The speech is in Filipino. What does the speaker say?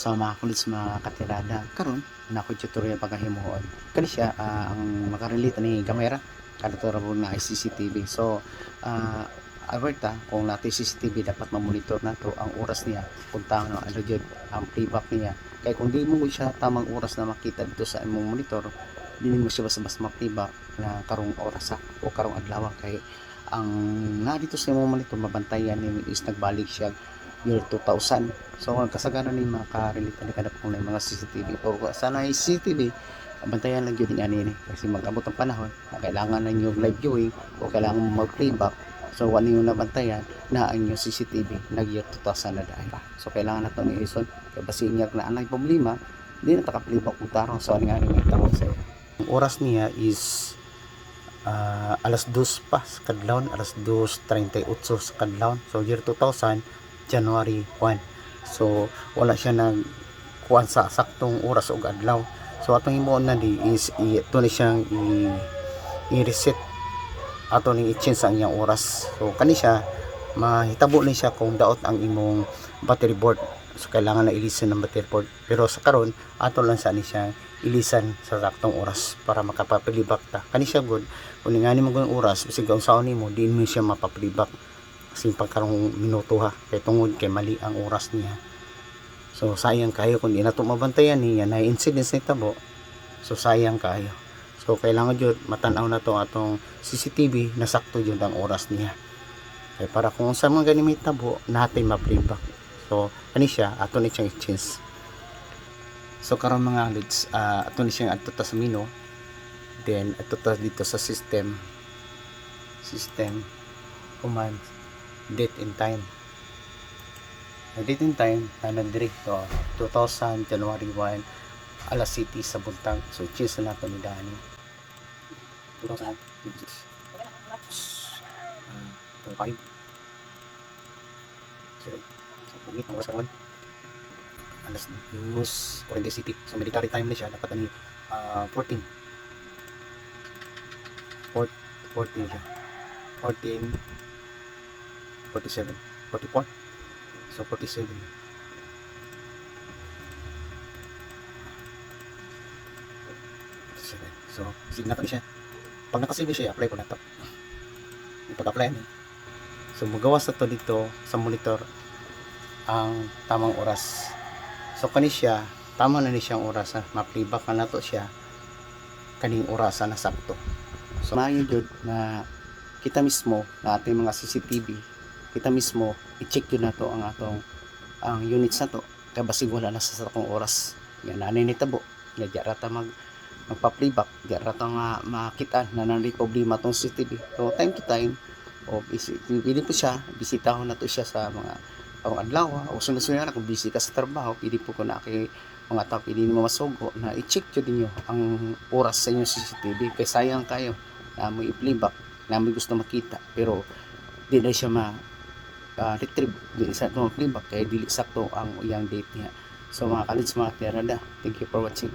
sa mga kulit sa mga katirada karon na ko tutorial pagkahimuon kani siya ang makarelate ni kamera kadto ra na ay CCTV. So alerta kung natin CCTV dapat ma-monitor nato ang oras niya kung tama ano jud ang playback niya kay kung di mo siya tamang oras na makita dito sa imong monitor dili mo siya basta ma-playback na karong oras o karong adlaw kay ang na dito sa imong monitor mabantayan ni is nagbalik siya year 2000. So ang kasagaran ni makarelate ni kadap kung mga CCTV o sana ay CCTV bantayan lang yun ani ni kasi mag-abot ang panahon na kailangan na yung live viewing o kailangan mo mag-playback. So wala yung nabantayan na ang yung CCTV nag year 2000 na dahil. So kailangan nato ni ison kay basin niya na anay problema di na taka-playback kung tarong so ani nga ni tawag sa ang oras niya is alas 2 pa sa kadlawon, alas 2:38 sa kadlawon. So year 2000 January 1. So wala siya nag kuan sa saktong oras o adlaw. So atong himuon na di is ito na siyang i-reset ato ning i-change ang iyang oras. So kani siya mahitabo ni siya kung daot ang imong battery board. So kailangan na ilisan ng battery board. Pero sa karon ato lang sa ni siya ilisan sa saktong oras para makapapilibak ta. Kani siya good. Kung ngani mo ang oras bisig unsaon nimo di mo siya mapapilibak. Kasi pagkarong minuto ha kay tungod kay mali ang oras niya. So sayang kayo kung di na ito mabantayan niya na incidents ni tabo. So sayang kayo. So kailangan jud matanaw na to atong CCTV na sakto jud ang oras niya. Kay para kung sa mga gani may tabo natin ma-playback. So ani siya ato ni siyang i-change. So karon mga leads ato ni siyang adto ta sa menu. Then adto ta dito sa system command date and time. Date and time na nagdiri to 2000 January 1 alas city sa buntag. So choose na nato ni Dani 2000 5 so pumit ang oras karon alas 2 city. So military time na siya dapat ni 14 siya 14 47 44. So 47. So sige na siya. Pag nakasave siya, apply ko na to. Pag-apply niya. So magawas na to dito sa monitor ang tamang oras. So kani siya, tama na ni siyang oras ha. Ma-playback na to siya kaning orasan na sakto. So maayo jud na kita mismo na ating mga CCTV kita mismo i-check yun na to ang atong ang units na to kaya basig wala na sa sakong oras yan nanay ni tabo nga diara ta magpa-playback diara ta nga makita na nanay problema tong CCTV. So time to time o pili po siya bisitahon na to siya sa mga adlaw o sunod-sunod na kung busy ka sa trabaho pili po ko na kay mga tao pili mo masugo na i-check yun ninyo ang oras sa inyong CCTV kay sayang kayo na mo i-playback na may gusto makita pero di na siya retrieve di sa itong playback kaya dili sakto ang iyang date niya. So mga kalids mga tirada, thank you for watching.